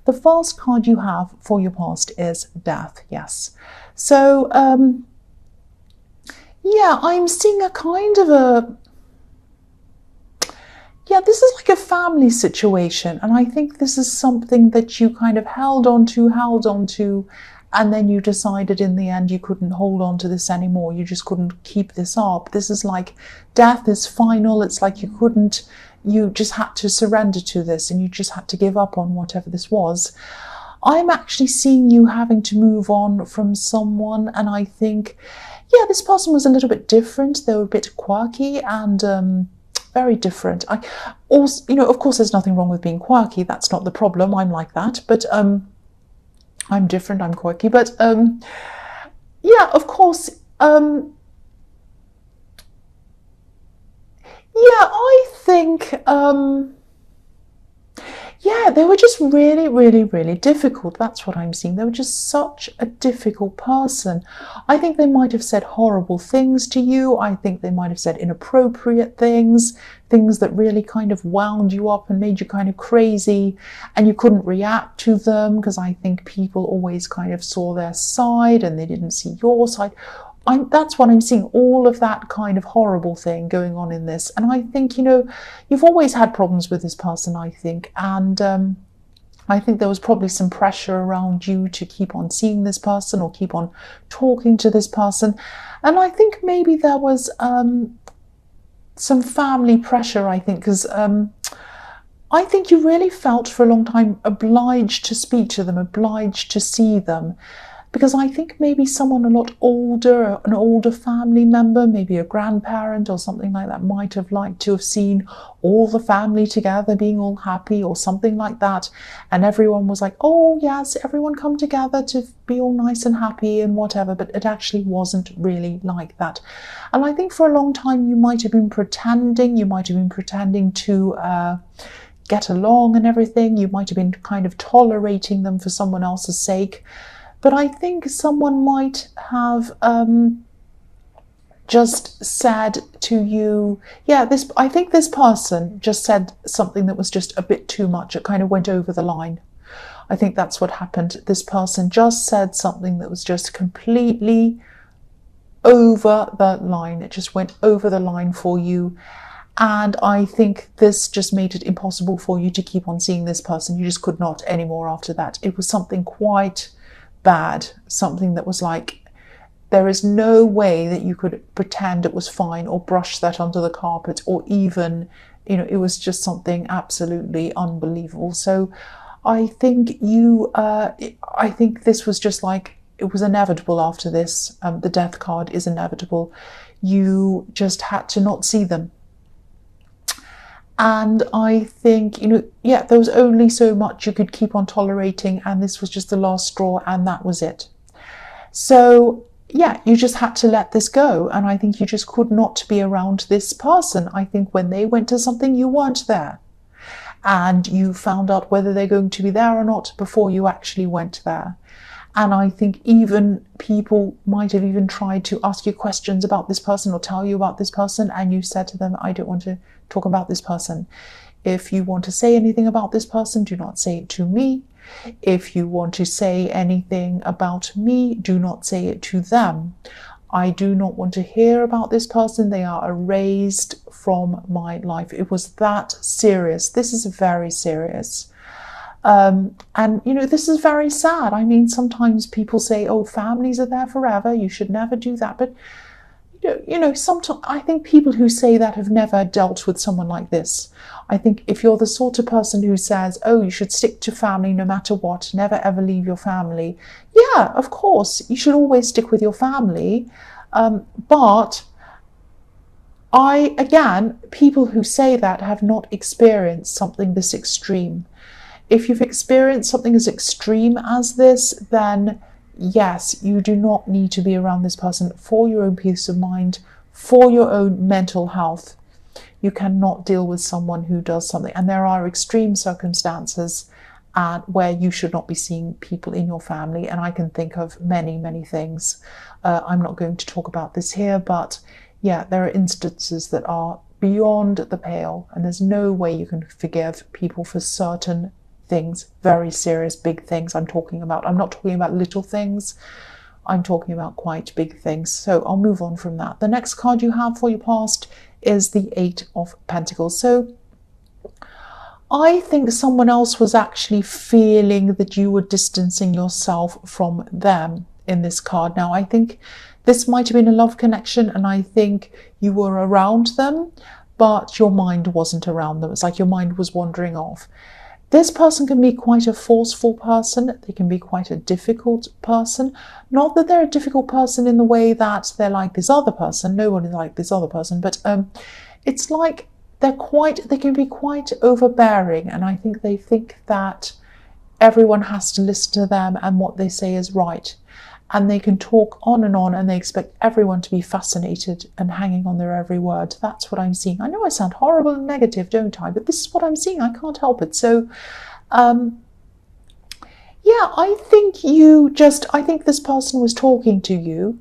The first card you have for your past is death, yes. So, yeah, I'm seeing a kind of this is like a family situation. And I think this is something that you kind of held on to, and then you decided in the end you couldn't hold on to this anymore. You just couldn't keep this up. This is like death is final. It's like you just had to surrender to this, and you just had to give up on whatever this was. I'm actually seeing you having to move on from someone, and I think, yeah, this person was a little bit different. They were a bit quirky and very different. I also, of course, there's nothing wrong with being quirky. That's not the problem. I'm like that, but I'm different. I'm quirky, but yeah, of course. Yeah, I think, yeah, they were just really, really, really difficult. That's what I'm seeing. They were just such a difficult person. I think they might have said horrible things to you. I think they might have said inappropriate things, things that really kind of wound you up and made you kind of crazy, and you couldn't react to them because I think people always kind of saw their side and they didn't see your side. That's what I'm seeing, all of that kind of horrible thing going on in this. And I think, you've always had problems with this person, I think. And I think there was probably some pressure around you to keep on seeing this person or keep on talking to this person. And I think maybe there was some family pressure, I think, because I think you really felt for a long time obliged to speak to them, obliged to see them. Because I think maybe someone a lot older, an older family member, maybe a grandparent or something like that, might have liked to have seen all the family together being all happy or something like that. And everyone was like, oh yes, everyone come together to be all nice and happy and whatever. But it actually wasn't really like that. And I think for a long time you might have been pretending to get along and everything. You might have been kind of tolerating them for someone else's sake. But I think someone might have just said to you, yeah, I think this person just said something that was just a bit too much. It kind of went over the line. I think that's what happened. This person just said something that was just completely over the line. It just went over the line for you. And I think this just made it impossible for you to keep on seeing this person. You just could not anymore after that. It was something quite bad, something that was like, there is no way that you could pretend it was fine or brush that under the carpet, or even, it was just something absolutely unbelievable. So I think I think this was just like, it was inevitable after this. The death card is inevitable. You just had to not see them. And I think, there was only so much you could keep on tolerating, and this was just the last straw, and that was it. So, yeah, you just had to let this go. And I think you just could not be around this person. I think when they went to something, you weren't there. And you found out whether they're going to be there or not before you actually went there. And I think even people might have even tried to ask you questions about this person or tell you about this person, and you said to them, I don't want to talk about this person. If you want to say anything about this person, do not say it to me. If you want to say anything about me, do not say it to them. I do not want to hear about this person. They are erased from my life. It was that serious. This is very serious. And, this is very sad. I mean, sometimes people say, oh, families are there forever. You should never do that. But, sometimes I think people who say that have never dealt with someone like this. I think if you're the sort of person who says, oh, you should stick to family no matter what, never ever leave your family. Yeah, of course, you should always stick with your family. But people who say that have not experienced something this extreme. If you've experienced something as extreme as this, then yes, you do not need to be around this person for your own peace of mind, for your own mental health. You cannot deal with someone who does something. And there are extreme circumstances where you should not be seeing people in your family. And I can think of many, many things. I'm not going to talk about this here, but yeah, there are instances that are beyond the pale, and there's no way you can forgive people for certain things, very serious, big things I'm talking about. I'm not talking about little things. I'm talking about quite big things. So I'll move on from that. The next card you have for your past is the Eight of Pentacles. So I think someone else was actually feeling that you were distancing yourself from them in this card. Now, I think this might have been a love connection, and I think you were around them, but your mind wasn't around them. It's like your mind was wandering off. This person can be quite a forceful person. They can be quite a difficult person. Not that they're a difficult person in the way that they're like this other person. No one is like this other person. But it's like they can be quite overbearing. And I think they think that everyone has to listen to them and what they say is right. And they can talk on and they expect everyone to be fascinated and hanging on their every word. That's what I'm seeing. I know I sound horrible and negative, don't I? But this is what I'm seeing. I can't help it. So, yeah, I think this person was talking to you,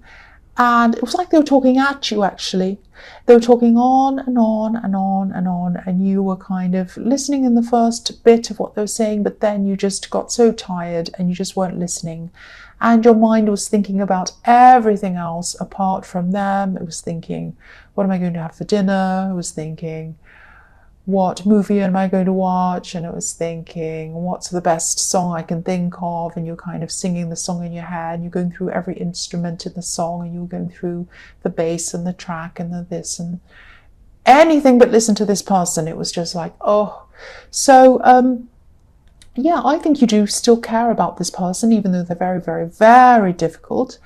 and it was like they were talking at you, actually. They were talking on and on and on and on, and you were kind of listening in the first bit of what they were saying, but then you just got so tired and you just weren't listening. And your mind was thinking about everything else apart from them. It was thinking, what am I going to have for dinner? It was thinking, what movie am I going to watch? And it was thinking, what's the best song I can think of? And you're kind of singing the song in your head. And you're going through every instrument in the song, and you're going through the bass and the track and the this and anything but listen to this person. It was just like, oh. So, yeah, I think you do still care about this person, even though they're very, very, very difficult.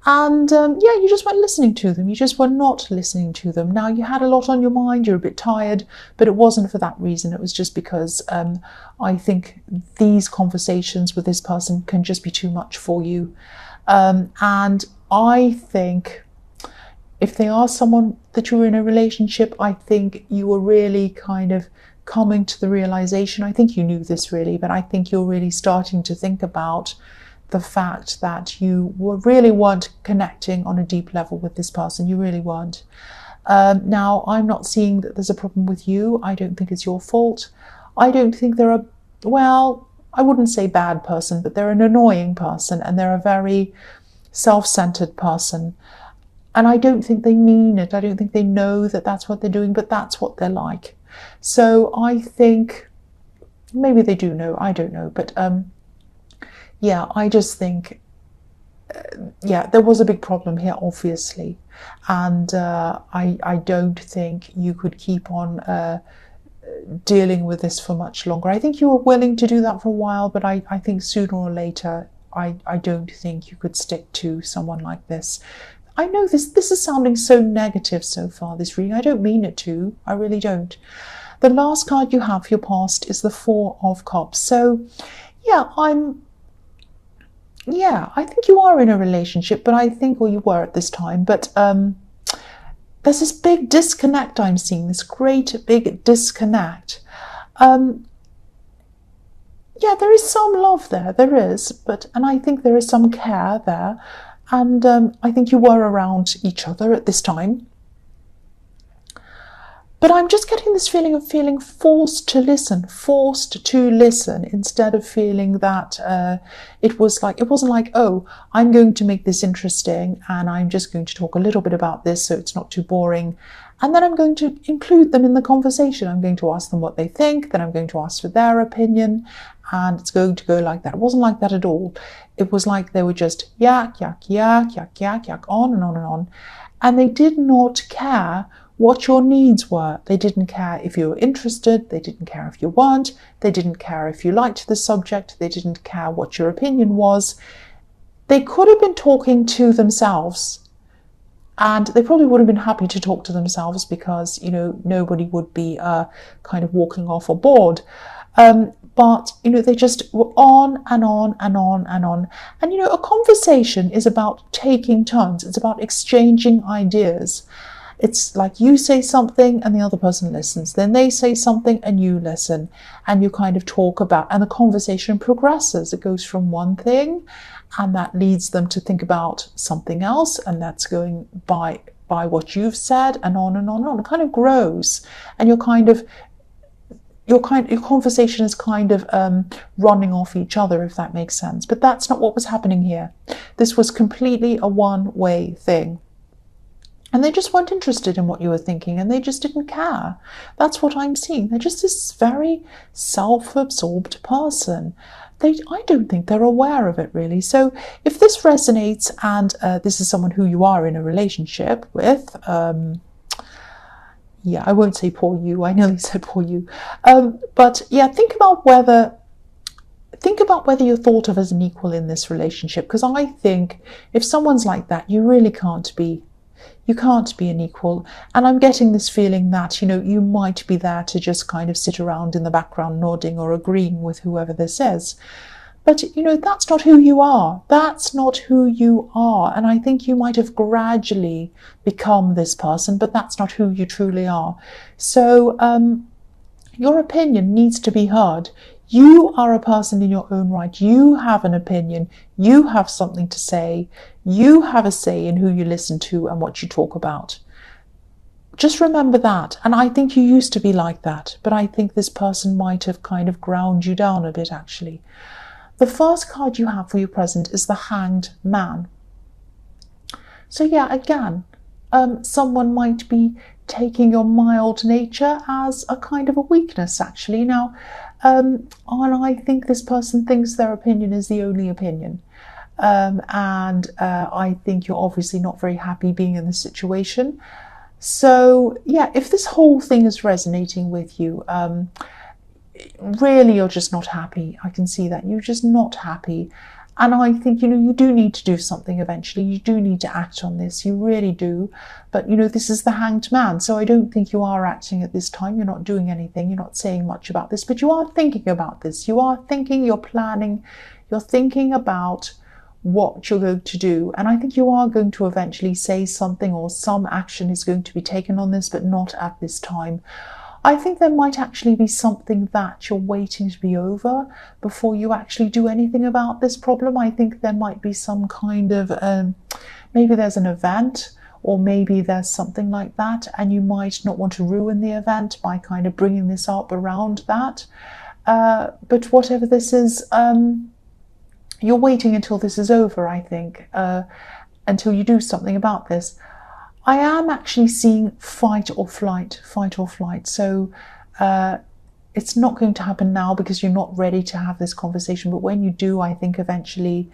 And yeah, you just weren't listening to them. You just were not listening to them. Now, you had a lot on your mind. You're a bit tired, but it wasn't for that reason. It was just because I think these conversations with this person can just be too much for you. And I think if they are someone that you're in a relationship, I think you were really kind of coming to the realization, I think you knew this really, but I think you're really starting to think about the fact that you really weren't connecting on a deep level with this person. You really weren't. Now, I'm not seeing that there's a problem with you. I don't think it's your fault. I don't think they're I wouldn't say bad person, but they're an annoying person, and they're a very self-centered person. And I don't think they mean it. I don't think they know that that's what they're doing, but that's what they're like. So I think maybe they do know, I don't know, but yeah, I just think yeah, there was a big problem here, obviously, and I don't think you could keep on dealing with this for much longer. I think you were willing to do that for a while, but I think sooner or later I don't think you could stick to someone like this. I know this is sounding so negative so far, this reading. I don't mean it to. I really don't. The last card you have for your past is the Four of Cups. So, yeah, I think you are in a relationship, but I think, or you were at this time, but there's this big disconnect I'm seeing, this great big disconnect. Yeah, there is some love there, there is, and I think there is some care there. And I think you were around each other at this time. But I'm just getting this feeling of feeling forced to listen instead of feeling that it wasn't like, oh, I'm going to make this interesting and I'm just going to talk a little bit about this so it's not too boring. And then I'm going to include them in the conversation. I'm going to ask them what they think, then I'm going to ask for their opinion, and it's going to go like that. It wasn't like that at all. It was like they were just yak, on and on and on. And they did not care what your needs were. They didn't care if you were interested. They didn't care if you weren't. They didn't care if you liked the subject. They didn't care what your opinion was. They could have been talking to themselves, and they probably would have been happy to talk to themselves because, you know, nobody would be kind of walking off or bored. But, you know, they just were on and on and on and on. And, you know, a conversation is about taking turns. It's about exchanging ideas. It's like you say something and the other person listens. Then they say something and you listen. And you kind of talk about, and the conversation progresses. It goes from one thing and that leads them to think about something else. And that's going by what you've said and on and on and on. It kind of grows. And you're kind of, your conversation is kind of running off each other, if that makes sense. But that's not what was happening here. This was completely a one-way thing. And they just weren't interested in what you were thinking, and they just didn't care. That's what I'm seeing. They're just this very self-absorbed person. I don't think they're aware of it, really. So if this resonates, and this is someone who you are in a relationship with, yeah, I won't say poor you. I nearly said poor you. But yeah, think about whether you're thought of as an equal in this relationship. Because I think if someone's like that, you really can't be. You can't be an equal. And I'm getting this feeling that, you might be there to just kind of sit around in the background nodding or agreeing with whoever this is. But, that's not who you are. That's not who you are. And I think you might have gradually become this person, but that's not who you truly are. So your opinion needs to be heard. You are a person in your own right. You have an opinion. You have something to say. You have a say in who you listen to and what you talk about. Just remember that. And I think you used to be like that, but I think this person might have kind of ground you down a bit, actually. The first card you have for your present is the Hanged Man. So yeah, again, someone might be taking your mild nature as a kind of a weakness, actually. Now, and I think this person thinks their opinion is the only opinion. I think you're obviously not very happy being in this situation. So yeah, if this whole thing is resonating with you, really you're just not happy. I can see that. You're just not happy. And I think, you do need to do something eventually. You do need to act on this. You really do. But, this is the Hanged Man. So I don't think you are acting at this time. You're not doing anything. You're not saying much about this. But you are thinking about this. You are thinking, you're planning. You're thinking about what you're going to do. And I think you are going to eventually say something, or some action is going to be taken on this, but not at this time. I think there might actually be something that you're waiting to be over before you actually do anything about this problem. I think there might be some kind of, maybe there's an event, or maybe there's something like that, and you might not want to ruin the event by kind of bringing this up around that. But whatever this is, you're waiting until this is over, I think, until you do something about this. I am actually seeing fight or flight. So it's not going to happen now because you're not ready to have this conversation. But when you do, I think eventually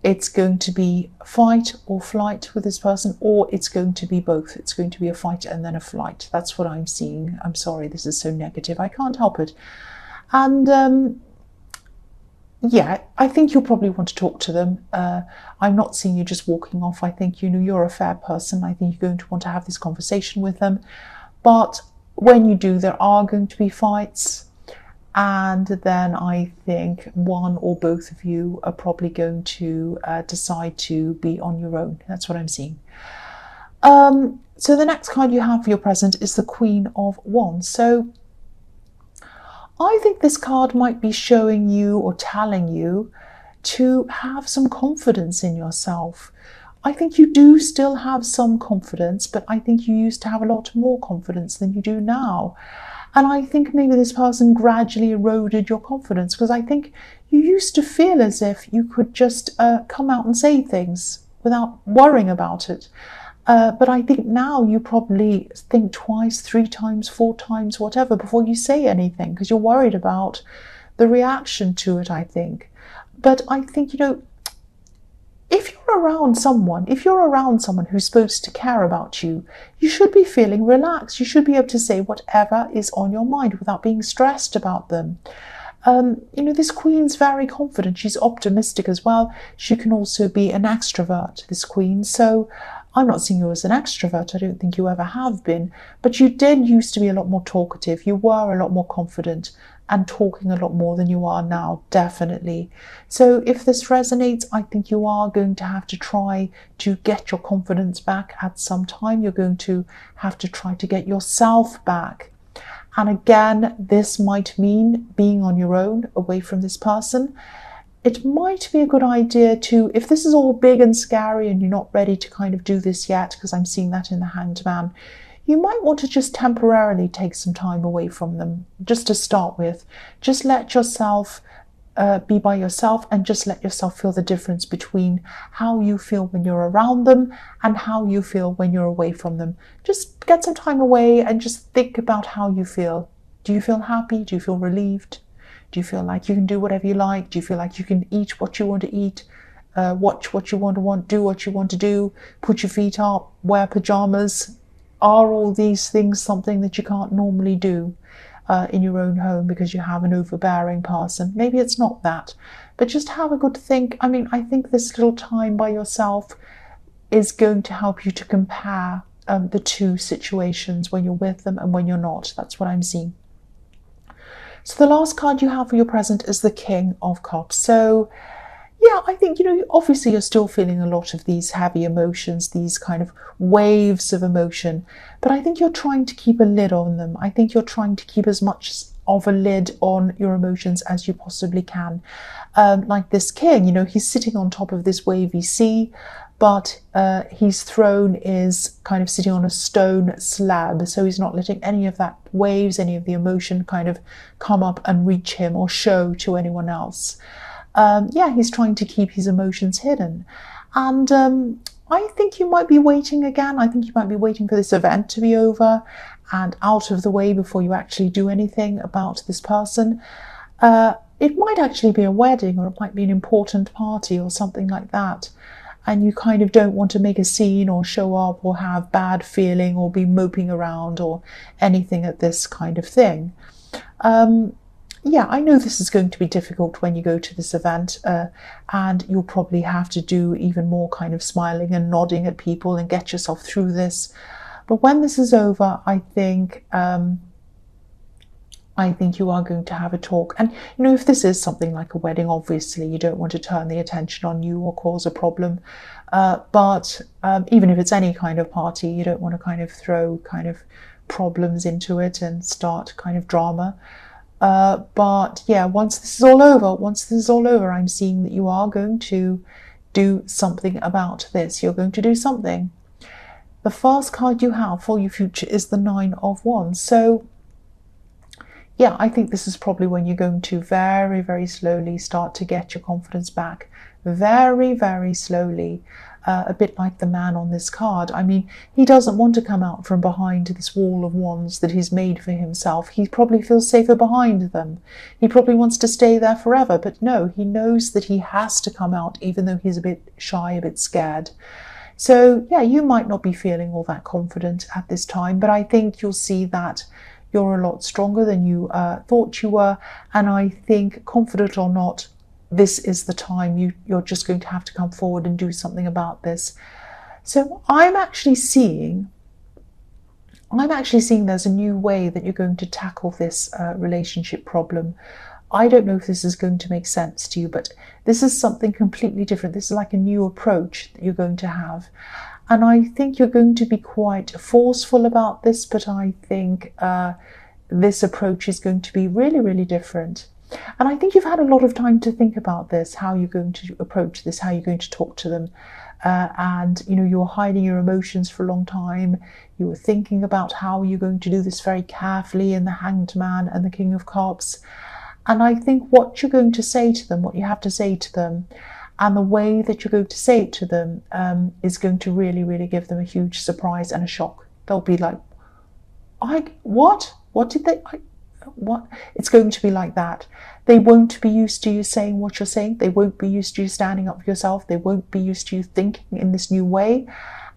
it's going to be fight or flight with this person, or it's going to be both. It's going to be a fight and then a flight. That's what I'm seeing. I'm sorry, this is so negative. I can't help it. And yeah, I think you'll probably want to talk to them. I'm not seeing you just walking off. I think you're a fair person. I think you're going to want to have this conversation with them. But when you do, there are going to be fights. And then I think one or both of you are probably going to decide to be on your own. That's what I'm seeing. So the next card you have for your present is the Queen of Wands. So I think this card might be showing you or telling you to have some confidence in yourself. I think you do still have some confidence, but I think you used to have a lot more confidence than you do now. And I think maybe this person gradually eroded your confidence, because I think you used to feel as if you could just come out and say things without worrying about it. But I think now you probably think twice, 3 times, 4 times, whatever, before you say anything, because you're worried about the reaction to it, I think. But I think, if you're around someone who's supposed to care about you, you should be feeling relaxed. You should be able to say whatever is on your mind without being stressed about them. This Queen's very confident. She's optimistic as well. She can also be an extrovert, this Queen. So I'm not seeing you as an extrovert. I don't think you ever have been. But you did used to be a lot more talkative. You were a lot more confident and talking a lot more than you are now, definitely. So if this resonates, I think you are going to have to try to get your confidence back at some time. You're going to have to try to get yourself back. And again, this might mean being on your own, away from this person. It might be a good idea to, if this is all big and scary and you're not ready to kind of do this yet, because I'm seeing that in the Hanged Man, you might want to just temporarily take some time away from them, just to start with. Just let yourself be by yourself, and just let yourself feel the difference between how you feel when you're around them and how you feel when you're away from them. Just get some time away and just think about how you feel. Do you feel happy? Do you feel relieved? Do you feel like you can do whatever you like? Do you feel like you can eat what you want to eat? Watch what you want to do what you want to do, put your feet up, wear pajamas? Are all these things something that you can't normally do in your own home because you have an overbearing person? Maybe it's not that, but just have a good think. I mean, I think this little time by yourself is going to help you to compare the two situations, when you're with them and when you're not. That's what I'm seeing. So the last card you have for your present is the King of Cups. So yeah, I think, obviously you're still feeling a lot of these heavy emotions, these kind of waves of emotion, but I think you're trying to keep a lid on them. I think you're trying to keep as much of a lid on your emotions as you possibly can. Like this king, he's sitting on top of this wavy sea, but his throne is kind of sitting on a stone slab, so he's not letting any of that waves, any of the emotion kind of come up and reach him or show to anyone else. He's trying to keep his emotions hidden. And I think you might be waiting again. I think you might be waiting for this event to be over and out of the way before you actually do anything about this person. It might actually be a wedding, or it might be an important party or something like that. And you kind of don't want to make a scene or show up or have bad feeling or be moping around or anything at this kind of thing. I know this is going to be difficult when you go to this event, and you'll probably have to do even more kind of smiling and nodding at people and get yourself through this. But when this is over, I think you are going to have a talk. And if this is something like a wedding, obviously you don't want to turn the attention on you or cause a problem. But even if it's any kind of party, you don't want to kind of throw kind of problems into it and start kind of drama. But yeah, once this is all over, I'm seeing that you are going to do something about this. You're going to do something. The first card you have for your future is the Nine of Wands. So yeah, I think this is probably when you're going to very, very slowly start to get your confidence back. Very, very slowly. A bit like the man on this card. I mean, he doesn't want to come out from behind this wall of wands that he's made for himself. He probably feels safer behind them. He probably wants to stay there forever, but no, he knows that he has to come out, even though he's a bit shy, a bit scared. So yeah, you might not be feeling all that confident at this time, but I think you'll see that you're a lot stronger than you thought you were. And I think, confident or not, this is the time you're just going to have to come forward and do something about this. So I'm actually seeing there's a new way that you're going to tackle this relationship problem. I don't know if this is going to make sense to you, but this is something completely different. This is like a new approach that you're going to have. And I think you're going to be quite forceful about this, but I think this approach is going to be really, really different. And I think you've had a lot of time to think about this, how you're going to approach this, how you're going to talk to them. And you were hiding your emotions for a long time. You were thinking about how you're going to do this very carefully in the Hanged Man and the King of Cups. And I think what you're going to say to them, what you have to say to them, and the way that you're going to say it to them is going to really, really give them a huge surprise and a shock. They'll be like, what? What did they... What? It's going to be like that. They won't be used to you saying what you're saying. They won't be used to you standing up for yourself. They won't be used to you thinking in this new way.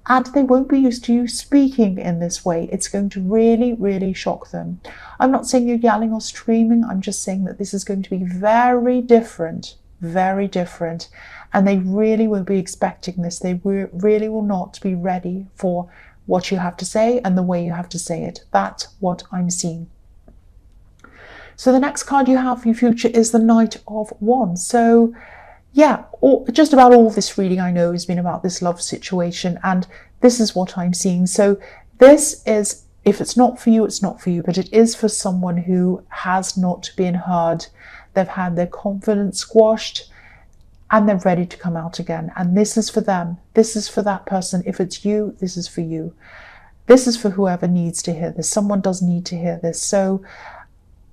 And they won't be used to you speaking in this way. It's going to really, really shock them. I'm not saying you're yelling or screaming. I'm just saying that this is going to be very different. Very different. And they really will be expecting this. They really will not be ready for what you have to say and the way you have to say it. That's what I'm seeing. So the next card you have for your future is the Knight of Wands. So yeah, just about all this reading I know has been about this love situation, and this is what I'm seeing. So this is, if it's not for you, it's not for you, but it is for someone who has not been heard. They've had their confidence squashed and they're ready to come out again. And this is for them. This is for that person. If it's you, this is for you. This is for whoever needs to hear this. Someone does need to hear this. So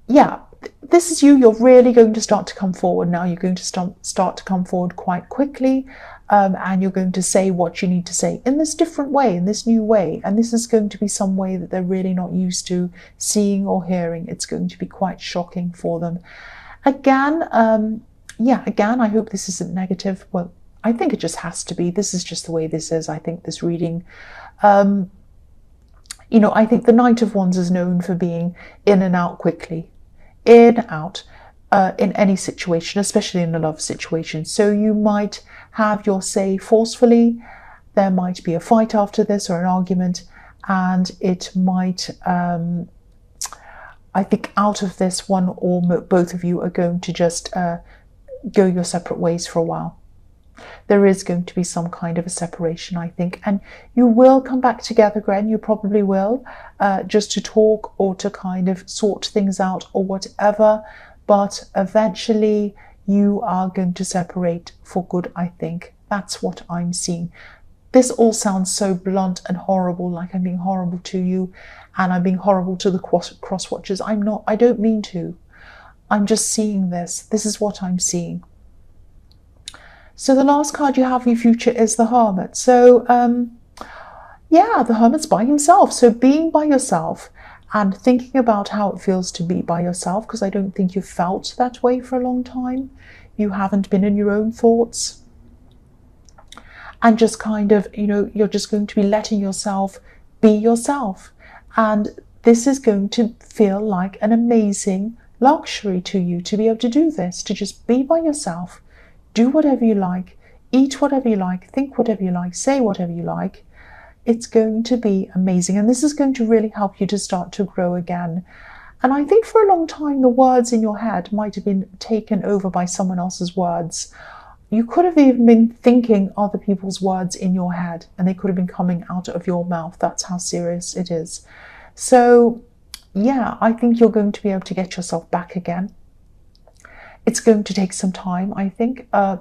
yeah, this is you. You're really going to start to come forward now. You're going to start to come forward quite quickly, and you're going to say what you need to say in this different way, in this new way. And this is going to be some way that they're really not used to seeing or hearing. It's going to be quite shocking for them. Again, again, I hope this isn't negative. Well, I think it just has to be. This is just the way this is. I think this reading, I think the Knight of Wands is known for being in and out quickly, in, out, in any situation, especially in a love situation. So you might have your say forcefully. There might be a fight after this or an argument, and it might, I think out of this, one or both of you are going to just go your separate ways for a while. There is going to be some kind of a separation, I think, and you will come back together again. You probably will, just to talk or to kind of sort things out or whatever, but eventually you are going to separate for good, I think. That's what I'm seeing. This all sounds so blunt and horrible, like I'm being horrible to you and I'm being horrible to the cross watchers. I'm not. I don't mean to. I'm just seeing this. This is what I'm seeing. So the last card you have in your future is the Hermit. So, the Hermit's by himself. So being by yourself and thinking about how it feels to be by yourself, because I don't think you've felt that way for a long time. You haven't been in your own thoughts. And just kind of, you're just going to be letting yourself be yourself. And this is going to feel like an amazing luxury to you to be able to do this, to just be by yourself. Do whatever you like, eat whatever you like, think whatever you like, say whatever you like. It's going to be amazing. And this is going to really help you to start to grow again. And I think for a long time, the words in your head might have been taken over by someone else's words. You could have even been thinking other people's words in your head, and they could have been coming out of your mouth. That's how serious it is. So, yeah, I think you're going to be able to get yourself back again. It's going to take some time, I think, and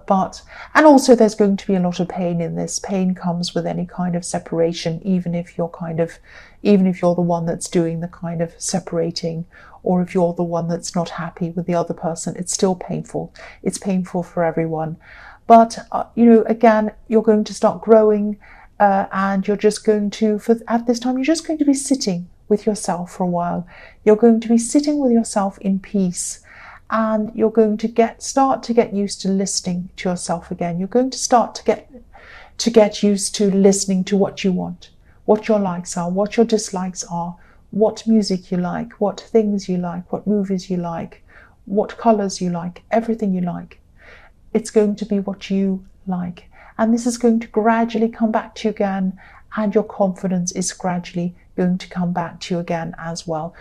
also there's going to be a lot of pain in this. Pain comes with any kind of separation, even if you're the one that's doing the kind of separating, or if you're the one that's not happy with the other person, it's still painful. It's painful for everyone. But, again, you're going to start growing, and you're just going to, at this time, you're just going to be sitting with yourself for a while. You're going to be sitting with yourself in peace. And you're going to start to get used to listening to yourself again. You're going to start to get used to listening to what you want, what your likes are, what your dislikes are, what music you like, what things you like, what movies you like, what colours you like, everything you like. It's going to be what you like. And this is going to gradually come back to you again, and your confidence is gradually going to come back to you again as well.